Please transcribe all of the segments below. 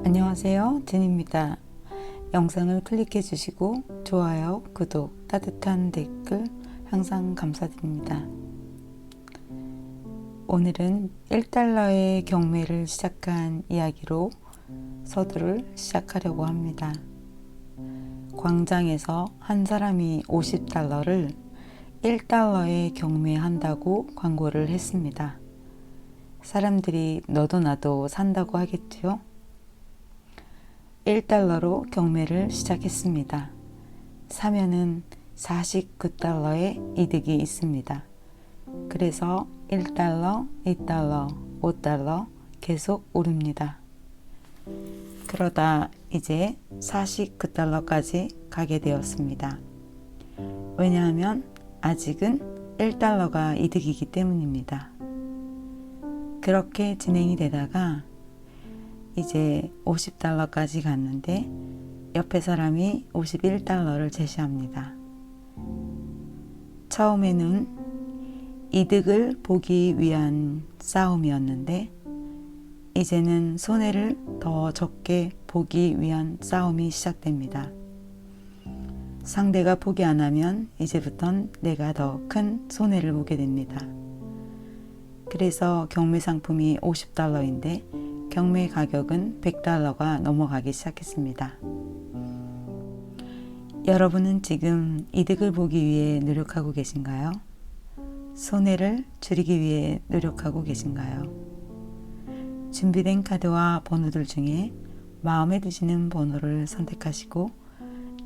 안녕하세요, 진입니다. 영상을 클릭해 주시고 좋아요, 구독, 따뜻한 댓글 항상 감사드립니다. 오늘은 1달러의 경매를 시작한 이야기로 서두를 시작하려고 합니다. 광장에서 한 사람이 50달러를 1달러에 경매한다고 광고를 했습니다. 사람들이 너도 나도 산다고 하겠죠? 1달러로 경매를 시작했습니다. 사면은 49달러의 이득이 있습니다. 그래서 1달러, 2달러, 5달러 계속 오릅니다. 그러다 이제 49달러까지 가게 되었습니다. 왜냐하면 아직은 1달러가 이득이기 때문입니다. 그렇게 진행이 되다가 이제 50달러까지 갔는데 옆에 사람이 51달러를 제시합니다. 처음에는 이득을 보기 위한 싸움이었는데 이제는 손해를 더 적게 보기 위한 싸움이 시작됩니다. 상대가 포기 안 하면 이제부턴 내가 더 큰 손해를 보게 됩니다. 그래서 경매 상품이 50달러인데 경매 가격은 100달러가 넘어가기 시작했습니다. 여러분은 지금 이득을 보기 위해 노력하고 계신가요? 손해를 줄이기 위해 노력하고 계신가요? 준비된 카드와 번호들 중에 마음에 드시는 번호를 선택하시고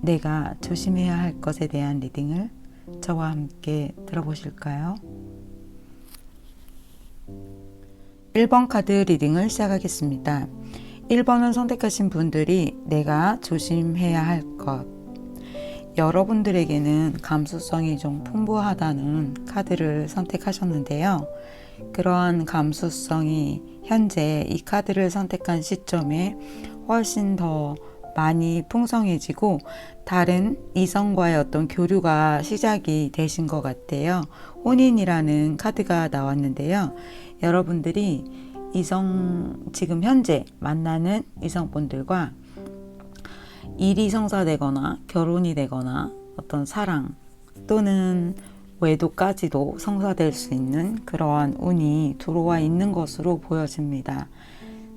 내가 조심해야 할 것에 대한 리딩을 저와 함께 들어보실까요? 1번 카드 리딩을 시작하겠습니다. 1번을 선택하신 분들이 내가 조심해야 할 것. 여러분들에게는 감수성이 좀 풍부하다는 카드를 선택하셨는데요. 그러한 감수성이 현재 이 카드를 선택한 시점에 훨씬 더 많이 풍성해지고 다른 이성과의 어떤 교류가 시작이 되신 것 같아요. 혼인이라는 카드가 나왔는데요. 여러분들이 지금 현재 만나는 이성분들과 일이 성사되거나 결혼이 되거나 어떤 사랑 또는 외도까지도 성사될 수 있는 그러한 운이 들어와 있는 것으로 보여집니다.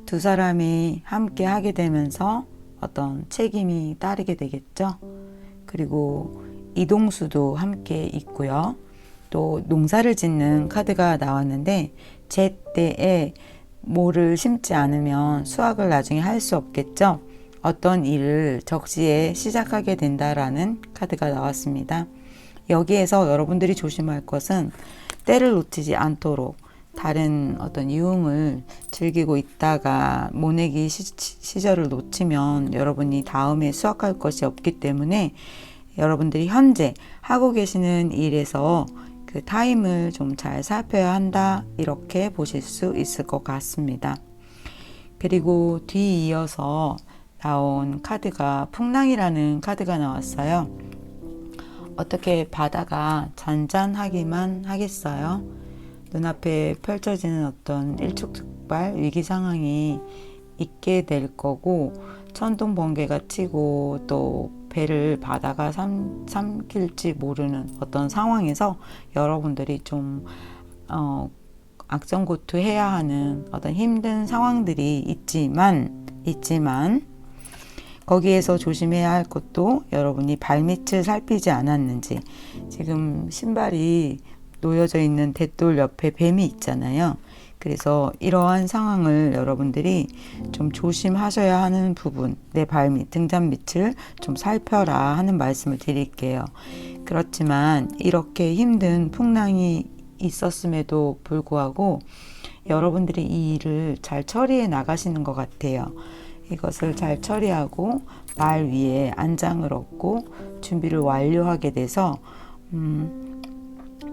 두 사람이 함께 하게 되면서 어떤 책임이 따르게 되겠죠. 그리고 이동수도 함께 있고요. 또 농사를 짓는 카드가 나왔는데 제때에 뭐를 심지 않으면 수확을 나중에 할 수 없겠죠. 어떤 일을 적시에 시작하게 된다라는 카드가 나왔습니다. 여기에서 여러분들이 조심할 것은 때를 놓치지 않도록 다른 어떤 유흥을 즐기고 있다가 모내기 시절을 놓치면 여러분이 다음에 수확할 것이 없기 때문에 여러분들이 현재 하고 계시는 일에서 그 타임을 좀 잘 살펴야 한다, 이렇게 보실 수 있을 것 같습니다. 그리고 뒤이어서 나온 카드가 풍랑이라는 카드가 나왔어요. 어떻게 바다가 잔잔하기만 하겠어요? 눈앞에 펼쳐지는 어떤 일촉즉발 위기 상황이 있게 될 거고 천둥 번개가 치고 또 배를 바다가 삼킬지 모르는 어떤 상황에서 여러분들이 좀 악전고투해야 하는 어떤 힘든 상황들이 있지만 거기에서 조심해야 할 것도 여러분이 발밑을 살피지 않았는지, 지금 신발이 놓여져 있는 대돌 옆에 뱀이 있잖아요. 그래서 이러한 상황을 여러분들이 좀 조심하셔야 하는 부분, 내 발밑, 등잔밑을 좀 살펴라 하는 말씀을 드릴게요. 그렇지만 이렇게 힘든 풍랑이 있었음에도 불구하고 여러분들이 이 일을 잘 처리해 나가시는 것 같아요. 이것을 잘 처리하고 말 위에 안장을 얻고 준비를 완료하게 돼서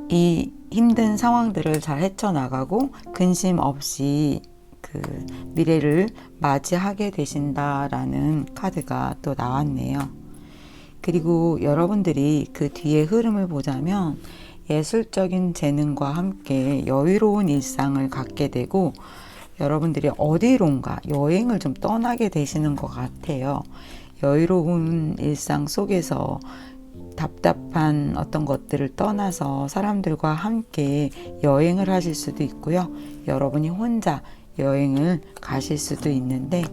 이 힘든 상황들을 잘 헤쳐나가고 근심 없이 그 미래를 맞이하게 되신다라는 카드가 또 나왔네요. 그리고 여러분들이 그 뒤에 흐름을 보자면 예술적인 재능과 함께 여유로운 일상을 갖게 되고 여러분들이 어디론가 여행을 좀 떠나게 되시는 것 같아요. 여유로운 일상 속에서 답답한 어떤 것들을 떠나서 사람들과 함께 여행을 하실 수도 있고요. 여러분이 혼자 여행을 가실 수도 있는데,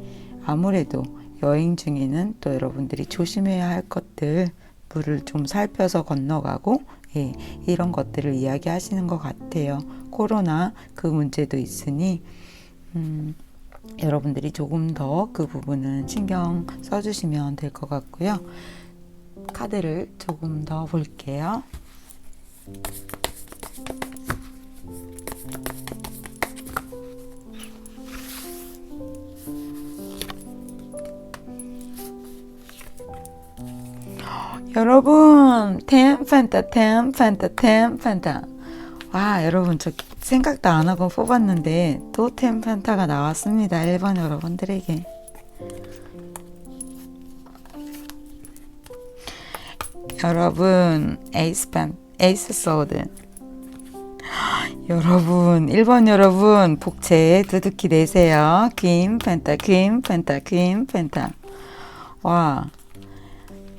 아무래도 여행 중에는 또 여러분들이 조심해야 할 것들, 물을 좀 살펴서 건너가고, 이런 것들을 이야기하시는 것 같아요. 코로나 그 문제도 있으니 여러분들이 조금 더 그 부분은 신경 써주시면 될 것 같고요. 카드를 조금 더 볼게요. 여러분, 템펜타. 와, 여러분, 저 생각도 안 하고 뽑았는데 또 템펜타가 나왔습니다. 1번 여러분들에게. 여러분, 에이스 소드. 여러분, 1번 여러분, 복채 두둑히 내세요. 퀸 펜타. 와,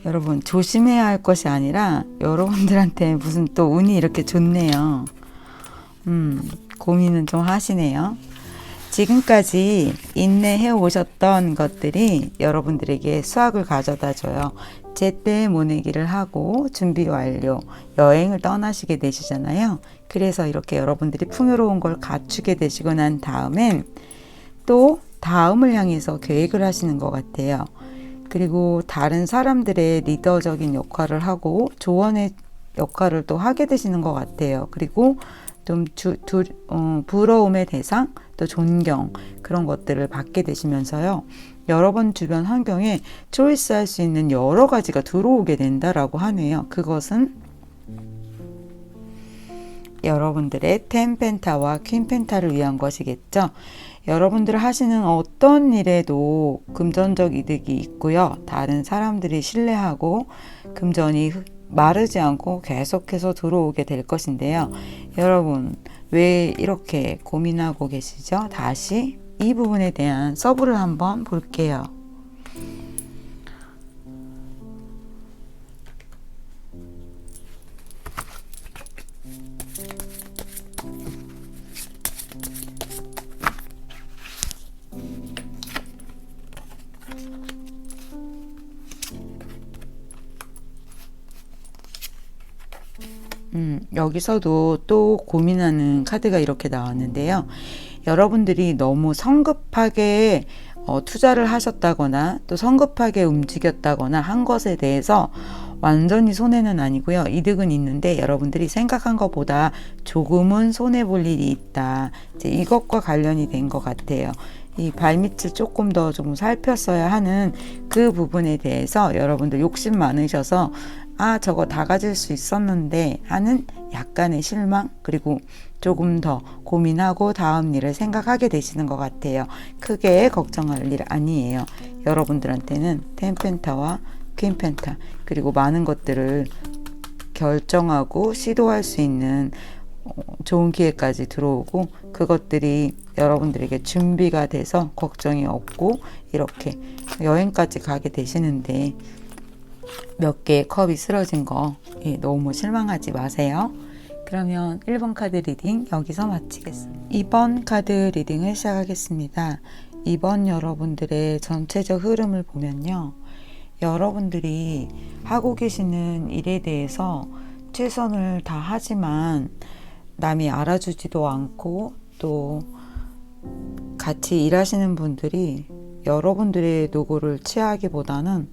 여러분, 조심해야 할 것이 아니라 여러분들한테 무슨 또 운이 이렇게 좋네요. 고민은 좀 하시네요. 지금까지 인내해 오셨던 것들이 여러분들에게 수확을 가져다 줘요. 제때 모내기를 하고 준비 완료, 여행을 떠나시게 되시잖아요. 그래서 이렇게 여러분들이 풍요로운 걸 갖추게 되시고 난 다음엔 또 다음을 향해서 계획을 하시는 것 같아요. 그리고 다른 사람들의 리더적인 역할을 하고 조언의 역할을 또 하게 되시는 것 같아요. 그리고 좀 부러움의 대상, 또 존경, 그런 것들을 받게 되시면서요. 여러분 주변 환경에 초이스할 수 있는 여러 가지가 들어오게 된다라고 하네요. 그것은 여러분들의 템펜타와 퀸펜타를 위한 것이겠죠. 여러분들 하시는 어떤 일에도 금전적 이득이 있고요. 다른 사람들이 신뢰하고 금전이 마르지 않고 계속해서 들어오게 될 것인데요. 여러분, 왜 이렇게 고민하고 계시죠? 다시 이 부분에 대한 서브를 한번 볼게요. 여기서도 또 고민하는 카드가 이렇게 나왔는데요. 여러분들이 너무 성급하게 투자를 하셨다거나 또 성급하게 움직였다거나 한 것에 대해서 완전히 손해는 아니고요. 이득은 있는데 여러분들이 생각한 것보다 조금은 손해볼 일이 있다. 이제 이것과 관련이 된 것 같아요. 이 발밑을 조금 더 좀 살폈어야 하는 그 부분에 대해서 여러분들 욕심 많으셔서 저거 다 가질 수 있었는데 하는 약간의 실망, 그리고 조금 더 고민하고 다음 일을 생각하게 되시는 것 같아요. 크게 걱정할 일 아니에요. 여러분들한테는 템펜타와 퀸펜타, 그리고 많은 것들을 결정하고 시도할 수 있는 좋은 기회까지 들어오고, 그것들이 여러분들에게 준비가 돼서 걱정이 없고 이렇게 여행까지 가게 되시는데, 몇 개의 컵이 쓰러진 거 너무 실망하지 마세요. 그러면 1번 카드 리딩 여기서 마치겠습니다. 2번 카드 리딩을 시작하겠습니다. 2번 여러분들의 전체적 흐름을 보면요. 여러분들이 하고 계시는 일에 대해서 최선을 다하지만 남이 알아주지도 않고, 또 같이 일하시는 분들이 여러분들의 노고를 취하기보다는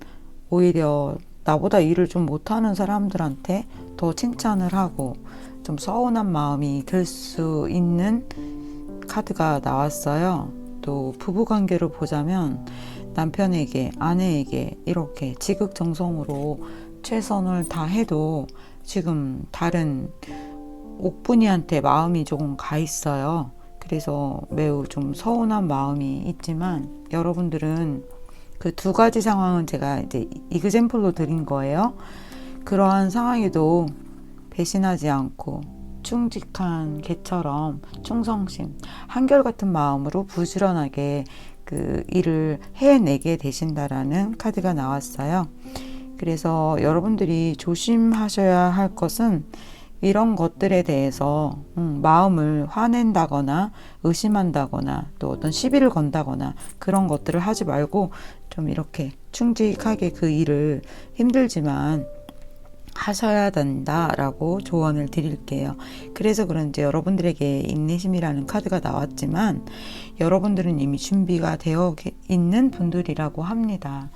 오히려 나보다 일을 좀 못하는 사람들한테 더 칭찬을 하고 좀 서운한 마음이 들 수 있는 카드가 나왔어요. 또 부부관계를 보자면 남편에게, 아내에게 이렇게 지극정성으로 최선을 다해도 지금 다른 옥분이한테 마음이 조금 가 있어요. 그래서 매우 좀 서운한 마음이 있지만, 여러분들은 그 두 가지 상황은 제가 이제 이그젬플로 드린 거예요. 그러한 상황에도 배신하지 않고 충직한 개처럼 충성심, 한결같은 마음으로 부지런하게 그 일을 해내게 되신다라는 카드가 나왔어요. 그래서 여러분들이 조심하셔야 할 것은 이런 것들에 대해서 마음을 화낸다거나 의심한다거나 또 어떤 시비를 건다거나 그런 것들을 하지 말고 좀 이렇게 충직하게 그 일을 힘들지만 하셔야 된다라고 조언을 드릴게요. 그래서 그런지 여러분들에게 인내심이라는 카드가 나왔지만 여러분들은 이미 준비가 되어 있는 분들이라고 합니다.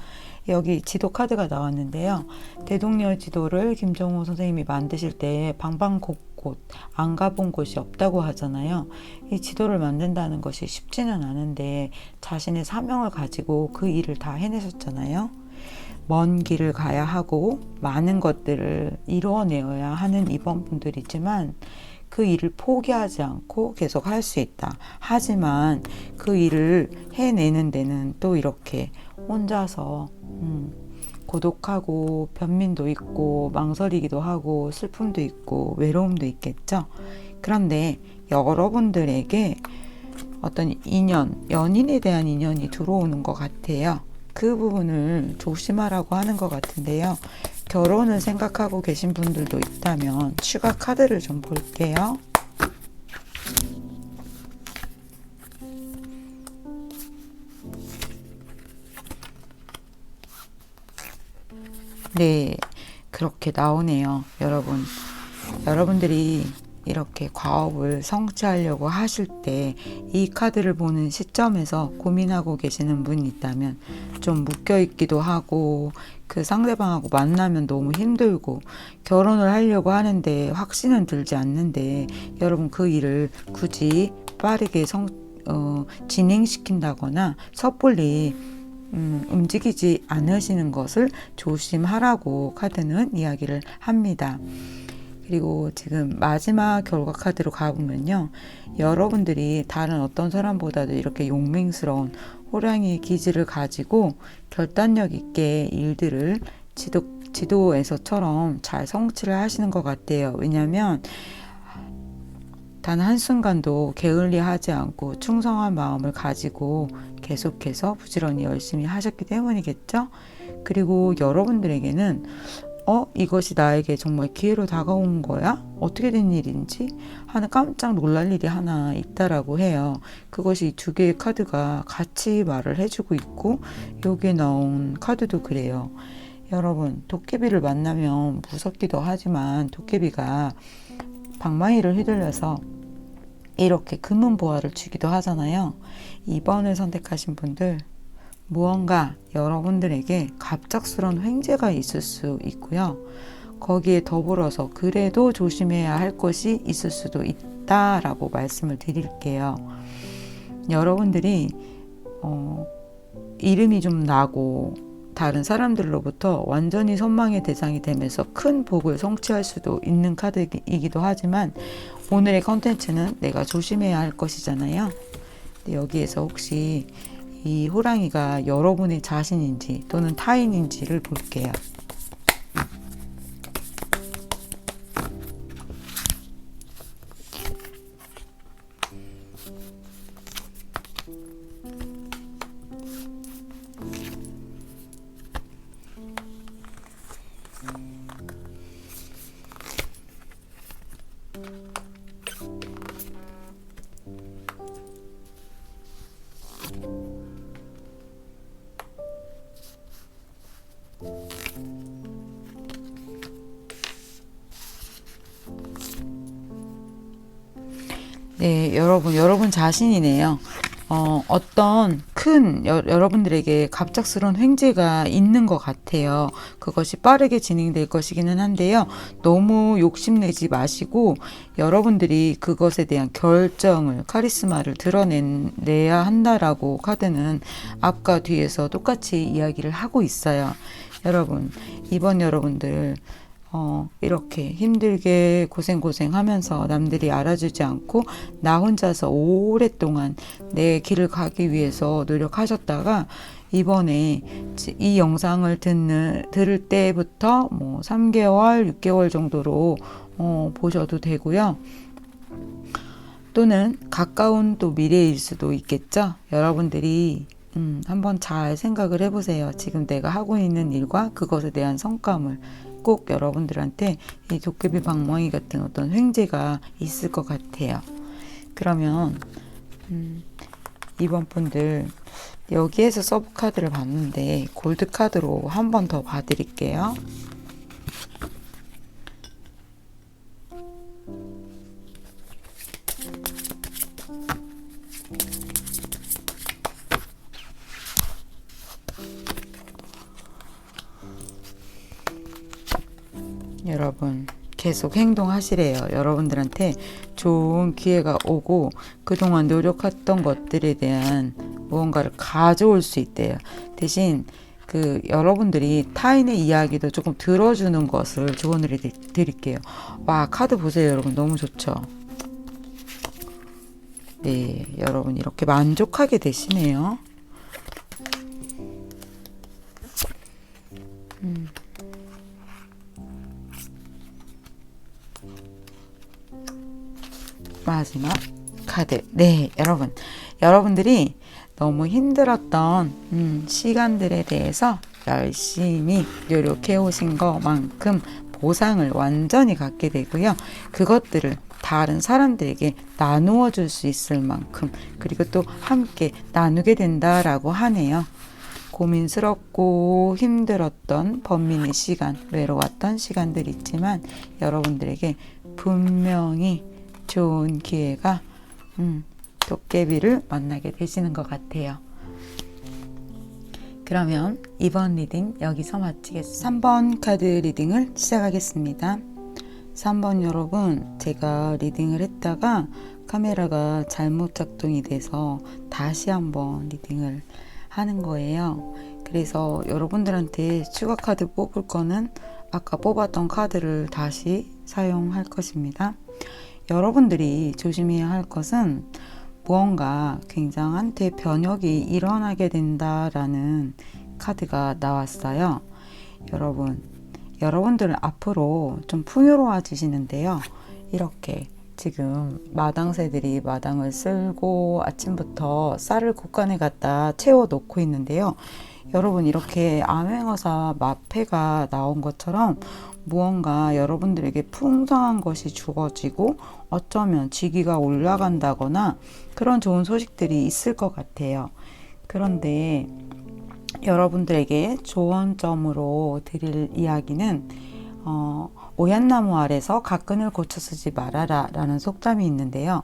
여기 지도 카드가 나왔는데요. 대동여 지도를 김정호 선생님이 만드실 때 방방곡곡 안 가본 곳이 없다고 하잖아요. 이 지도를 만든다는 것이 쉽지는 않은데 자신의 사명을 가지고 그 일을 다 해내셨잖아요. 먼 길을 가야 하고 많은 것들을 이루어내어야 하는 이번 분들이지만 그 일을 포기하지 않고 계속 할 수 있다. 하지만 그 일을 해내는 데는 또 이렇게 혼자서 고독하고 변민도 있고 망설이기도 하고 슬픔도 있고 외로움도 있겠죠. 그런데 여러분들에게 어떤 인연, 연인에 대한 인연이 들어오는 것 같아요. 그 부분을 조심하라고 하는 것 같은데요. 결혼을 생각하고 계신 분들도 있다면 추가 카드를 좀 볼게요. 네, 그렇게 나오네요. 여러분들이 이렇게 과업을 성취하려고 하실 때 이 카드를 보는 시점에서 고민하고 계시는 분이 있다면 좀 묶여 있기도 하고 그 상대방하고 만나면 너무 힘들고 결혼을 하려고 하는데 확신은 들지 않는데 여러분 그 일을 굳이 빠르게 진행시킨다거나 섣불리 움직이지 않으시는 것을 조심하라고 카드는 이야기를 합니다. 그리고 지금 마지막 결과 카드로 가보면요. 여러분들이 다른 어떤 사람보다도 이렇게 용맹스러운 호랑이의 기질을 가지고 결단력 있게 일들을 지도에서처럼 잘 성취를 하시는 것 같아요. 왜냐하면 단 한순간도 게을리하지 않고 충성한 마음을 가지고 계속해서 부지런히 열심히 하셨기 때문이겠죠. 그리고 여러분들에게는 이것이 나에게 정말 기회로 다가온 거야? 어떻게 된 일인지? 하는 깜짝 놀랄 일이 하나 있다라고 해요. 그것이 두 개의 카드가 같이 말을 해주고 있고 여기에 나온 카드도 그래요. 여러분, 도깨비를 만나면 무섭기도 하지만 도깨비가 방망이를 휘둘려서 이렇게 금은보화를 주기도 하잖아요. 2번을 선택하신 분들 무언가 여러분들에게 갑작스러운 횡재가 있을 수 있고요. 거기에 더불어서 그래도 조심해야 할 것이 있을 수도 있다라고 말씀을 드릴게요. 여러분들이 이름이 좀 나고 다른 사람들로부터 완전히 선망의 대상이 되면서 큰 복을 성취할 수도 있는 카드이기도 하지만 오늘의 컨텐츠는 내가 조심해야 할 것이잖아요. 여기에서 혹시 이 호랑이가 여러분의 자신인지 또는 타인인지를 볼게요. 네, 여러분 자신이네요. 어떤 큰 여러분들에게 갑작스러운 횡재가 있는 것 같아요. 그것이 빠르게 진행될 것이기는 한데요. 너무 욕심내지 마시고 여러분들이 그것에 대한 결정을, 카리스마를 드러내야 한다라고 카드는 앞과 뒤에서 똑같이 이야기를 하고 있어요. 여러분, 이번 여러분들 이렇게 힘들게 고생하면서 남들이 알아주지 않고 나 혼자서 오랫동안 내 길을 가기 위해서 노력하셨다가 이번에 이 영상을 들을 때부터 뭐 3개월, 6개월 정도로 보셔도 되고요. 또는 가까운 또 미래일 수도 있겠죠. 여러분들이 한번 잘 생각을 해보세요. 지금 내가 하고 있는 일과 그것에 대한 성과물, 꼭 여러분들한테 이 도깨비 방망이 같은 어떤 횡재가 있을 것 같아요. 그러면 이번 분들 여기에서 서브 카드를 봤는데 골드 카드로 한 번 더 봐드릴게요. 여러분 계속 행동하시래요. 여러분들한테 좋은 기회가 오고 그동안 노력했던 것들에 대한 무언가를 가져올 수 있대요. 대신 그 여러분들이 타인의 이야기도 조금 들어주는 것을 조언을 드릴게요. 와, 카드 보세요. 여러분 너무 좋죠? 네, 여러분 이렇게 만족하게 되시네요. 마지막 카드. 네, 여러분들이 너무 힘들었던 시간들에 대해서 열심히 노력해 오신 것만큼 보상을 완전히 갖게 되고요. 그것들을 다른 사람들에게 나누어 줄 수 있을 만큼, 그리고 또 함께 나누게 된다라고 하네요. 고민스럽고 힘들었던 번민의 시간, 외로웠던 시간들 있지만 여러분들에게 분명히 좋은 기회가 도깨비를 만나게 되시는 것 같아요. 그러면 이번 리딩 여기서 마치겠습니다. 3번 카드 리딩을 시작하겠습니다. 3번 여러분, 제가 리딩을 했다가 카메라가 잘못 작동이 돼서 다시 한번 리딩을 하는 거예요. 그래서 여러분들한테 추가 카드 뽑을 거는 아까 뽑았던 카드를 다시 사용할 것입니다. 여러분들이 조심해야 할 것은 무언가 굉장한 대변혁이 일어나게 된다라는 카드가 나왔어요. 여러분들 앞으로 좀 풍요로워지시는데요. 이렇게 지금 마당새들이 마당을 쓸고 아침부터 쌀을 곳간에 갖다 채워 놓고 있는데요. 여러분 이렇게 암행어사 마패가 나온 것처럼 무언가 여러분들에게 풍성한 것이 주어지고 어쩌면 직위가 올라간다거나 그런 좋은 소식들이 있을 것 같아요. 그런데 여러분들에게 조언점으로 드릴 이야기는 오얏나무 아래서 갓근을 고쳐 쓰지 말아라 라는 속담이 있는데요.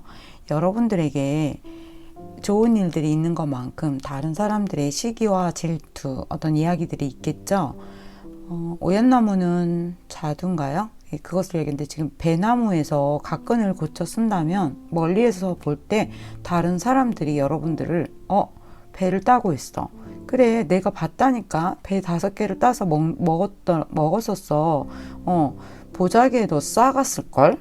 여러분들에게 좋은 일들이 있는 것만큼 다른 사람들의 시기와 질투, 어떤 이야기들이 있겠죠. 오얏나무는 자두인가요? 그것을 얘기했는데 지금 배나무에서 갓근을 고쳐 쓴다면 멀리에서 볼 때 다른 사람들이 여러분들을 배를 따고 있어. 그래, 내가 봤다니까. 배 5개를 따서 먹었었어. 보자기에 너 싸갔을걸?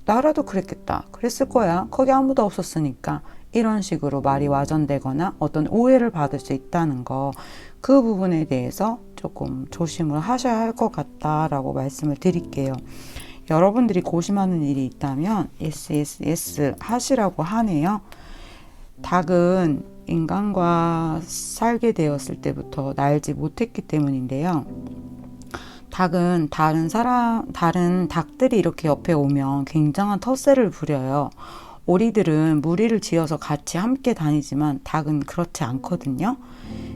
나라도 그랬겠다. 그랬을 거야. 거기 아무도 없었으니까. 이런 식으로 말이 와전되거나 어떤 오해를 받을 수 있다는 거, 그 부분에 대해서 조금 조심을 하셔야 할 것 같다라고 말씀을 드릴게요. 여러분들이 고심하는 일이 있다면 yes 하시라고 하네요. 닭은 인간과 살게 되었을 때부터 날지 못했기 때문인데요. 닭은 다른 닭들이 이렇게 옆에 오면 굉장한 텃세를 부려요. 오리들은 무리를 지어서 같이 함께 다니지만 닭은 그렇지 않거든요.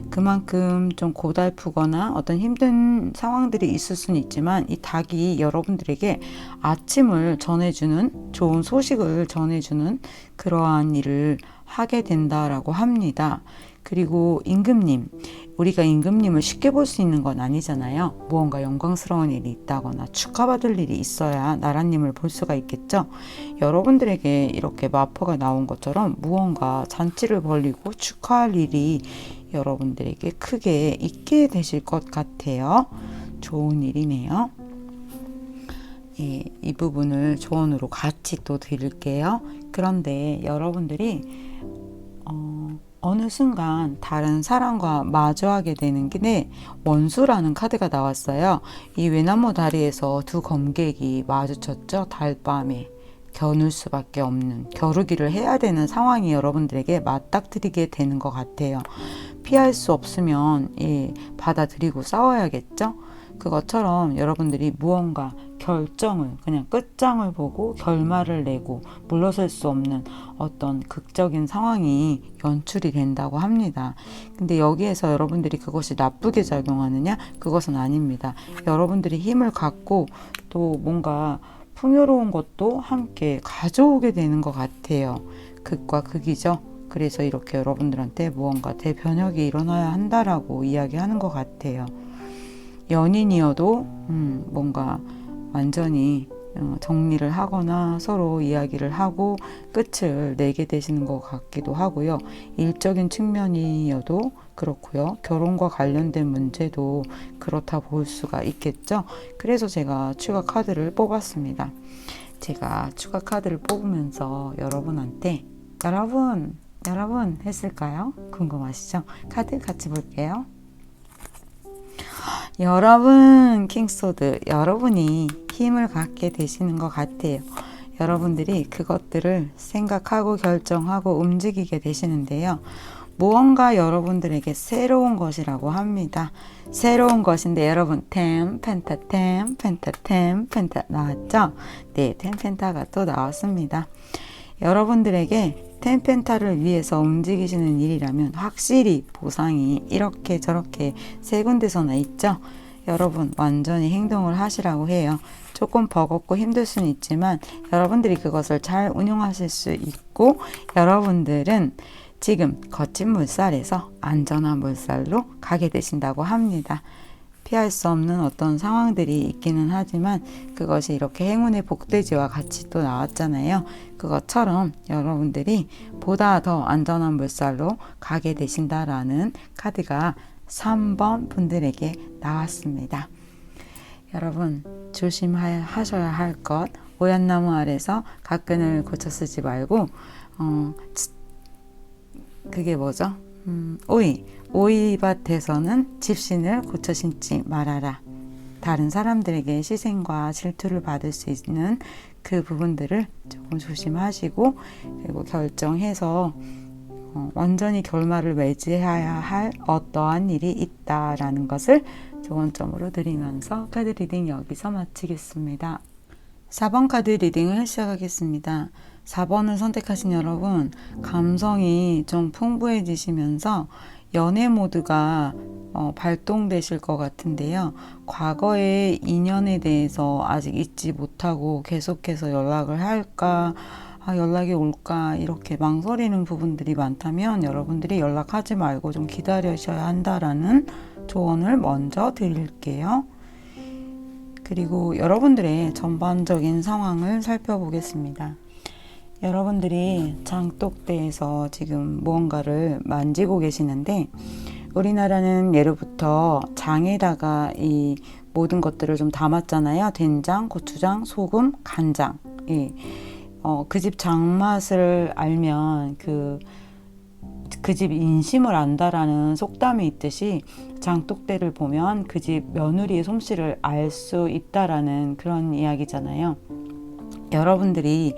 그만큼 좀 고달프거나 어떤 힘든 상황들이 있을 수는 있지만 이 닭이 여러분들에게 아침을 전해주는, 좋은 소식을 전해주는 그러한 일을 하게 된다라고 합니다. 그리고 임금님, 우리가 임금님을 쉽게 볼 수 있는 건 아니잖아요. 무언가 영광스러운 일이 있다거나 축하받을 일이 있어야 나라님을 볼 수가 있겠죠. 여러분들에게 이렇게 마포가 나온 것처럼 무언가 잔치를 벌이고 축하할 일이 여러분들에게 크게 있게 되실 것 같아요. 좋은 일이네요. 예, 이 부분을 조언으로 같이 또 드릴게요. 그런데 여러분들이 어느 순간 다른 사람과 마주하게 되는 게 원수라는 카드가 나왔어요. 이 외나무 다리에서 두 검객이 마주쳤죠. 달밤에 겨눌 수밖에 없는, 겨루기를 해야 되는 상황이 여러분들에게 맞닥뜨리게 되는 것 같아요. 피할 수 없으면 받아들이고 싸워야겠죠? 그것처럼 여러분들이 무언가 결정을, 그냥 끝장을 보고 결말을 내고 물러설 수 없는 어떤 극적인 상황이 연출이 된다고 합니다. 근데 여기에서 여러분들이 그것이 나쁘게 작용하느냐? 그것은 아닙니다. 여러분들이 힘을 갖고 또 뭔가 풍요로운 것도 함께 가져오게 되는 것 같아요. 극과 극이죠. 그래서 이렇게 여러분들한테 무언가 대변혁이 일어나야 한다라고 이야기하는 것 같아요. 연인이어도 뭔가 완전히 정리를 하거나 서로 이야기를 하고 끝을 내게 되시는 것 같기도 하고요. 일적인 측면이어도 그렇고요. 결혼과 관련된 문제도 그렇다 볼 수가 있겠죠. 그래서 제가 추가 카드를 뽑았습니다. 제가 추가 카드를 뽑으면서 여러분한테 여러분 했을까요? 궁금하시죠? 카드 같이 볼게요. 여러분, 킹소드, 여러분이 힘을 갖게 되시는 것 같아요. 여러분들이 그것들을 생각하고 결정하고 움직이게 되시는데요. 무언가 여러분들에게 새로운 것이라고 합니다. 새로운 것인데 여러분, 펜타 나왔죠? 네, 펜타가 또 나왔습니다. 여러분들에게 펜타를 위해서 움직이시는 일이라면 확실히 보상이 이렇게 저렇게 세 군데서나 있죠. 여러분 완전히 행동을 하시라고 해요. 조금 버겁고 힘들 수는 있지만 여러분들이 그것을 잘 운용하실 수 있고, 여러분들은 지금 거친 물살에서 안전한 물살로 가게 되신다고 합니다. 피할 수 없는 어떤 상황들이 있기는 하지만 그것이 이렇게 행운의 복돼지와 같이 또 나왔잖아요. 그것처럼 여러분들이 보다 더 안전한 물살로 가게 되신다라는 카드가 3번 분들에게 나왔습니다. 여러분 조심하셔야 할 것, 오얏나무 아래서 갓끈을 고쳐 쓰지 말고 그게 뭐죠? 오이밭에서는 집신을 고쳐 신지 말아라. 다른 사람들에게 시선과 질투를 받을 수 있는 그 부분들을 조금 조심하시고, 그리고 결정해서 완전히 결말을 맺어야 할 어떠한 일이 있다라는 것을 조언점으로 드리면서 카드 리딩 여기서 마치겠습니다. 4번 카드 리딩을 시작하겠습니다. 4번을 선택하신 여러분, 감성이 좀 풍부해지시면서 연애 모드가 발동되실 것 같은데요. 과거의 인연에 대해서 아직 잊지 못하고 계속해서 연락을 할까, 연락이 올까 이렇게 망설이는 부분들이 많다면 여러분들이 연락하지 말고 좀 기다리셔야 한다라는 조언을 먼저 드릴게요. 그리고 여러분들의 전반적인 상황을 살펴보겠습니다. 여러분들이 장독대에서 지금 무언가를 만지고 계시는데, 우리나라는 예로부터 장에다가 이 모든 것들을 좀 담았잖아요. 된장, 고추장, 소금, 간장. 그 집 장맛을 알면 그 집 인심을 안다라는 속담이 있듯이 장독대를 보면 그 집 며느리의 솜씨를 알 수 있다라는 그런 이야기잖아요. 여러분들이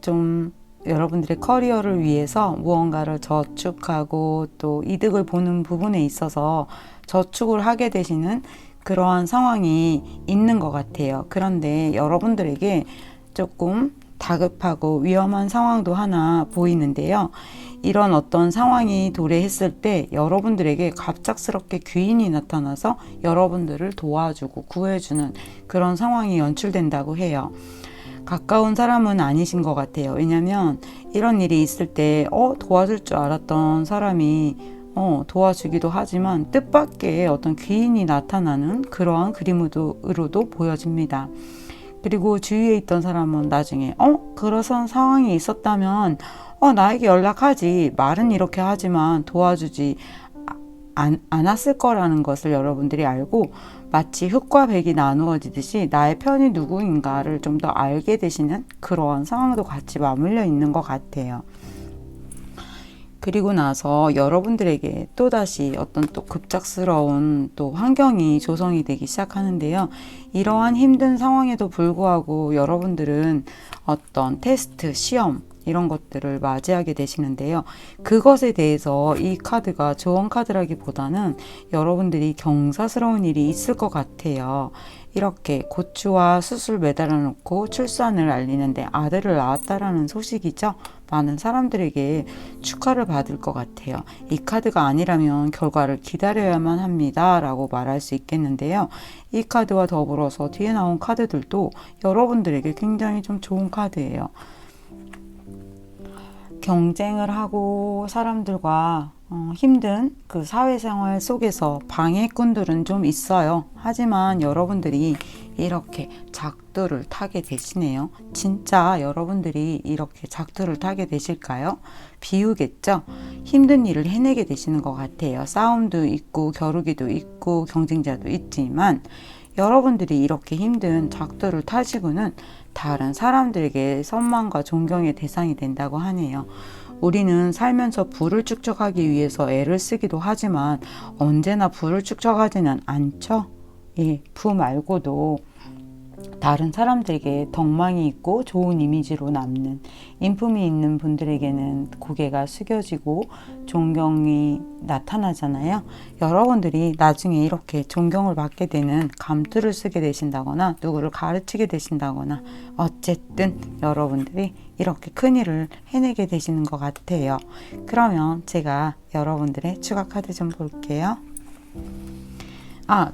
좀 여러분들의 커리어를 위해서 무언가를 저축하고 또 이득을 보는 부분에 있어서 저축을 하게 되시는 그러한 상황이 있는 것 같아요. 그런데 여러분들에게 조금 다급하고 위험한 상황도 하나 보이는데요. 이런 어떤 상황이 도래했을 때 여러분들에게 갑작스럽게 귀인이 나타나서 여러분들을 도와주고 구해주는 그런 상황이 연출된다고 해요. 가까운 사람은 아니신 것 같아요. 왜냐면 이런 일이 있을 때 도와줄 줄 알았던 사람이 도와주기도 하지만 뜻밖의 어떤 귀인이 나타나는 그러한 그림으로도 보여집니다. 그리고 주위에 있던 사람은 나중에 그런 상황이 있었다면 나에게 연락하지, 말은 이렇게 하지만 도와주지 않았을 거라는 것을 여러분들이 알고 마치 흙과 백이 나누어지듯이 나의 편이 누구인가를 좀 더 알게 되시는 그러한 상황도 같이 맞물려 있는 것 같아요. 그리고 나서 여러분들에게 또다시 어떤 또 급작스러운 또 환경이 조성이 되기 시작하는데요. 이러한 힘든 상황에도 불구하고 여러분들은 어떤 테스트, 시험, 이런 것들을 맞이하게 되시는데요. 그것에 대해서 이 카드가 조언 카드라기보다는 여러분들이 경사스러운 일이 있을 것 같아요. 이렇게 고추와 숯을 매달아 놓고 출산을 알리는데 아들을 낳았다라는 소식이죠. 많은 사람들에게 축하를 받을 것 같아요. 이 카드가 아니라면 결과를 기다려야만 합니다 라고 말할 수 있겠는데요. 이 카드와 더불어서 뒤에 나온 카드들도 여러분들에게 굉장히 좀 좋은 카드예요. 경쟁을 하고 사람들과 힘든 그 사회생활 속에서 방해꾼들은 좀 있어요. 하지만 여러분들이 이렇게 작두를 타게 되시네요. 진짜 여러분들이 이렇게 작두를 타게 되실까요? 비우겠죠? 힘든 일을 해내게 되시는 것 같아요. 싸움도 있고 겨루기도 있고 경쟁자도 있지만 여러분들이 이렇게 힘든 작두를 타시고는 다른 사람들에게 선망과 존경의 대상이 된다고 하네요. 우리는 살면서 부를 축적하기 위해서 애를 쓰기도 하지만 언제나 부를 축적하지는 않죠. 예, 부 말고도 다른 사람들에게 덕망이 있고 좋은 이미지로 남는 인품이 있는 분들에게는 고개가 숙여지고 존경이 나타나잖아요. 여러분들이 나중에 이렇게 존경을 받게 되는 감투를 쓰게 되신다거나 누구를 가르치게 되신다거나 어쨌든 여러분들이 이렇게 큰일을 해내게 되시는 것 같아요. 그러면 제가 여러분들의 추가 카드 좀 볼게요.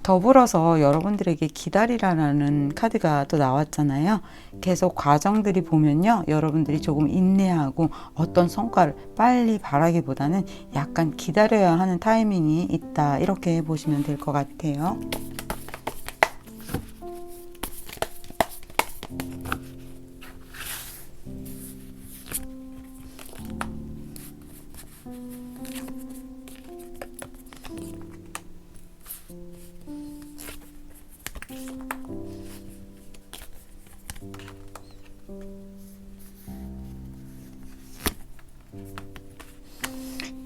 더불어서 여러분들에게 기다리라는 카드가 또 나왔잖아요. 계속 과정들이 보면요. 여러분들이 조금 인내하고 어떤 성과를 빨리 바라기보다는 약간 기다려야 하는 타이밍이 있다. 이렇게 보시면 될 것 같아요.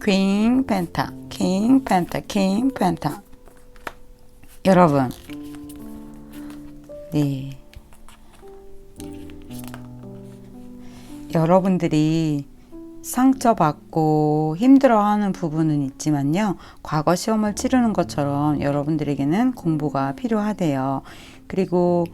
퀸 펜타, 킹 펜타, 킹 펜타. 여러분, 네, 여러분들이 상처받고 힘들어하는 부분은 있지만요. 과거 시험을 치르는 것처럼 여러분들에게는 공부가 필요하대요. 그리고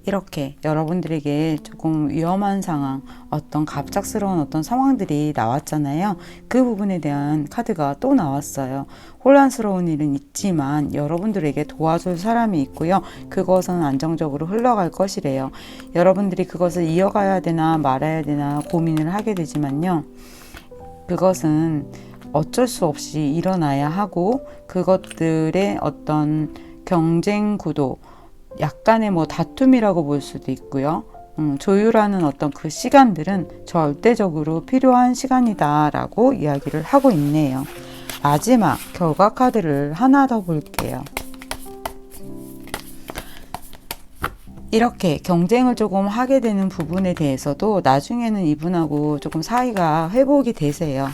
이렇게 여러분들에게 조금 위험한 상황, 어떤 갑작스러운 어떤 상황들이 나왔잖아요. 그 부분에 대한 카드가 또 나왔어요. 혼란스러운 일은 있지만 여러분들에게 도와줄 사람이 있고요. 그것은 안정적으로 흘러갈 것이래요. 여러분들이 그것을 이어가야 되나 말아야 되나 고민을 하게 되지만요. 그것은 어쩔 수 없이 일어나야 하고 그것들의 어떤 경쟁 구도, 약간의 다툼이라고 볼 수도 있고요. 조율하는 어떤 그 시간들은 절대적으로 필요한 시간이다라고 이야기를 하고 있네요. 마지막 결과 카드를 하나 더 볼게요. 이렇게 경쟁을 조금 하게 되는 부분에 대해서도 나중에는 이분하고 조금 사이가 회복이 되세요.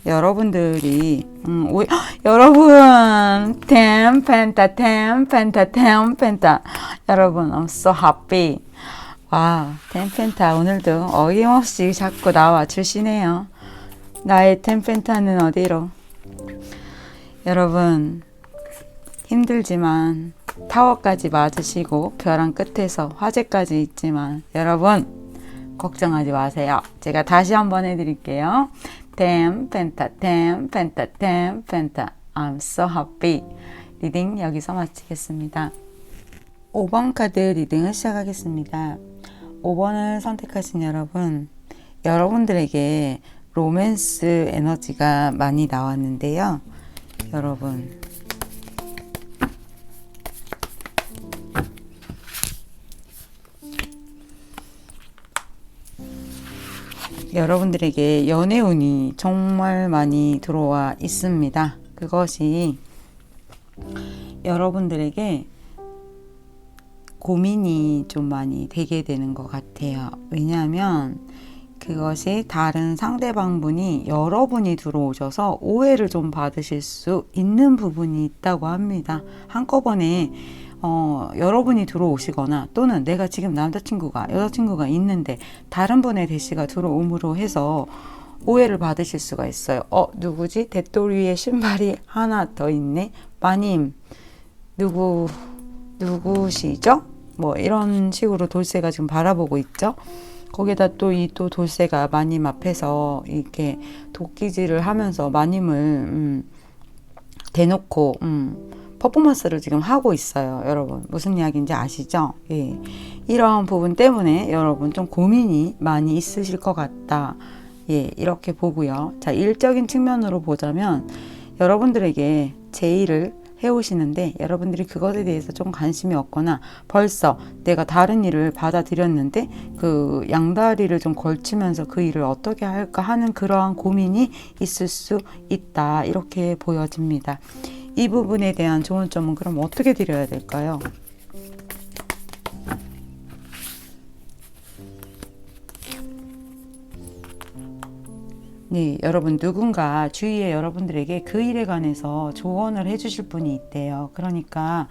여러분들이 여러분 템펜타 템펜타 템펜타 여러분 I'm so happy. 와, 템펜타 오늘도 어김없이 자꾸 나와 주시네요. 나의 템펜타는 어디로? 여러분 힘들지만 타워까지 맞으시고 벼랑 끝에서 화재까지 있지만 여러분 걱정하지 마세요. 제가 다시 한번 해드릴게요. 템펜타 템펜타 템펜타 I'm so happy. 리딩 여기서 마치겠습니다. 5번 카드 리딩을 시작하겠습니다. 5번을 선택하신 여러분, 여러분들에게 로맨스 에너지가 많이 나왔는데요. 여러분들에게 연애운이 정말 많이 들어와 있습니다. 그것이 여러분들에게 고민이 좀 많이 되게 되는 것 같아요. 왜냐하면 그것이 다른 상대방분이 여러분이 들어오셔서 오해를 좀 받으실 수 있는 부분이 있다고 합니다. 한꺼번에 여러분이 들어오시거나 또는 내가 지금 남자친구가 여자친구가 있는데 다른 분의 대시가 들어옴으로 해서 오해를 받으실 수가 있어요. 누구지? 대돌 위에 신발이 하나 더 있네. 마님 누구시죠? 뭐 이런 식으로 돌쇠가 지금 바라보고 있죠. 거기다 또 이 또 돌쇠가 마님 앞에서 이렇게 도끼질을 하면서 마님을 대놓고 퍼포먼스를 지금 하고 있어요. 여러분 무슨 이야기인지 아시죠? 예. 이런 부분 때문에 여러분 좀 고민이 많이 있으실 것 같다. 예, 이렇게 보고요. 자, 일적인 측면으로 보자면 여러분들에게 제의를 해오시는데 여러분들이 그것에 대해서 좀 관심이 없거나 벌써 내가 다른 일을 받아들였는데 그 양다리를 좀 걸치면서 그 일을 어떻게 할까 하는 그러한 고민이 있을 수 있다. 이렇게 보여집니다. 이 부분에 대한 좋은 점은 그럼 어떻게 드려야 될까요? 네, 여러분 누군가 주위에 여러분들에게 그 일에 관해서 조언을 해주실 분이 있대요. 그러니까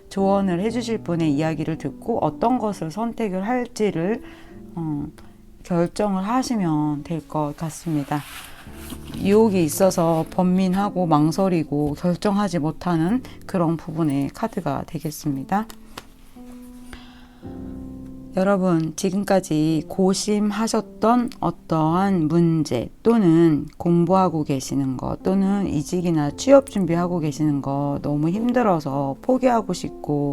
조언을 해주실 분의 이야기를 듣고 어떤 것을 선택을 할지를 결정을 하시면 될 것 같습니다. 유혹이 있어서 번민하고 망설이고 결정하지 못하는 그런 부분의 카드가 되겠습니다. 여러분 지금까지 고심하셨던 어떠한 문제 또는 공부하고 계시는 것 또는 이직이나 취업 준비하고 계시는 거 너무 힘들어서 포기하고 싶고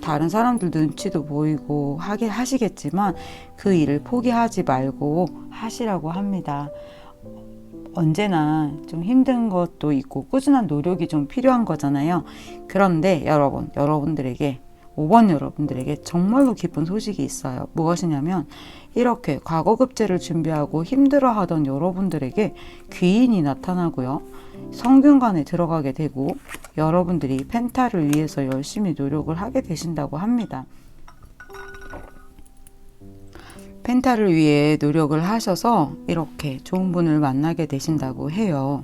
다른 사람들 눈치도 보이고 하시겠지만 그 일을 포기하지 말고 하시라고 합니다. 언제나 좀 힘든 것도 있고 꾸준한 노력이 좀 필요한 거잖아요. 그런데 여러분들에게 5번 여러분들에게 정말로 기쁜 소식이 있어요. 무엇이냐면 이렇게 과거급제를 준비하고 힘들어하던 여러분들에게 귀인이 나타나고요. 성균관에 들어가게 되고 여러분들이 펜타를 위해서 열심히 노력을 하게 되신다고 합니다. 펜타를 위해 노력을 하셔서 이렇게 좋은 분을 만나게 되신다고 해요.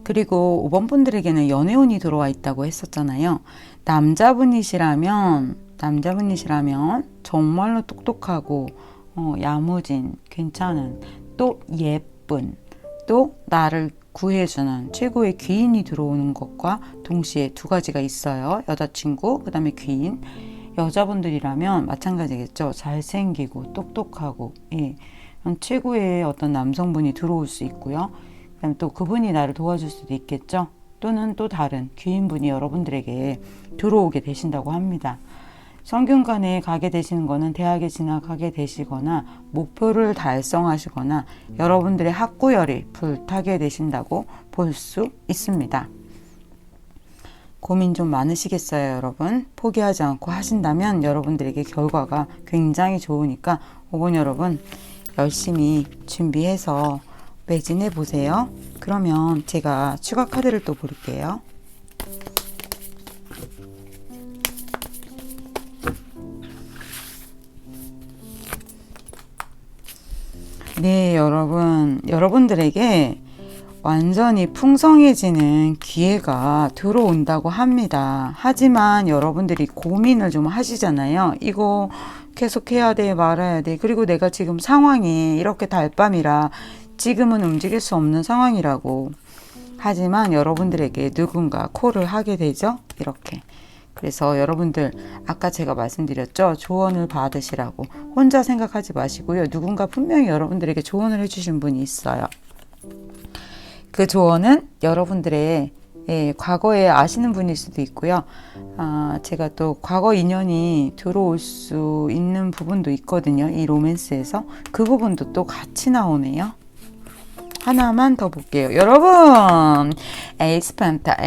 그리고 5번 분들에게는 연애운이 들어와 있다고 했었잖아요. 남자분이시라면 정말로 똑똑하고 야무진 괜찮은 또 예쁜 또 나를 구해주는 최고의 귀인이 들어오는 것과 동시에 두 가지가 있어요. 여자친구 그 다음에 귀인. 여자분들이라면 마찬가지겠죠. 잘생기고 똑똑하고 최고의 어떤 남성분이 들어올 수 있고요. 그다음에 또 그분이 나를 도와줄 수도 있겠죠. 또는 또 다른 귀인분이 여러분들에게 들어오게 되신다고 합니다. 성균관에 가게 되시는 거는 대학에 진학하게 되시거나 목표를 달성하시거나 여러분들의 학구열이 불타게 되신다고 볼 수 있습니다. 고민 좀 많으시겠어요, 여러분? 포기하지 않고 하신다면 여러분들에게 결과가 굉장히 좋으니까 5번 여러분 열심히 준비해서 매진해 보세요. 그러면 제가 추가 카드를 또 볼게요. 네, 여러분들에게 완전히 풍성해지는 기회가 들어온다고 합니다. 하지만 여러분들이 고민을 좀 하시잖아요. 이거 계속 해야 돼, 말아야 돼. 그리고 내가 지금 상황이 이렇게 달밤이라 지금은 움직일 수 없는 상황이라고. 하지만 여러분들에게 누군가 콜을 하게 되죠. 이렇게. 그래서 여러분들 아까 제가 말씀드렸죠. 조언을 받으시라고. 혼자 생각하지 마시고요. 누군가 분명히 여러분들에게 조언을 해주신 분이 있어요. 그 조언은 여러분들의 과거에 아시는 분일 수도 있고요. 제가 또 과거 인연이 들어올 수 있는 부분도 있거든요. 이 로맨스에서. 그 부분도 또 같이 나오네요. 하나만 더 볼게요. 여러분 에이스 펜타.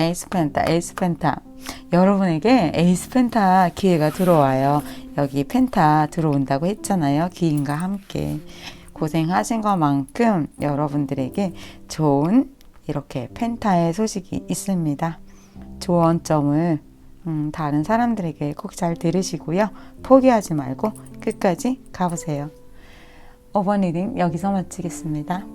여러분에게 에이스 펜타 기회가 들어와요. 여기 펜타 들어온다고 했잖아요. 기인과 함께. 고생하신 것만큼 여러분들에게 좋은 이렇게 펜타의 소식이 있습니다. 조언점을 다른 사람들에게 꼭 잘 들으시고요. 포기하지 말고 끝까지 가보세요. 5번 리딩 여기서 마치겠습니다.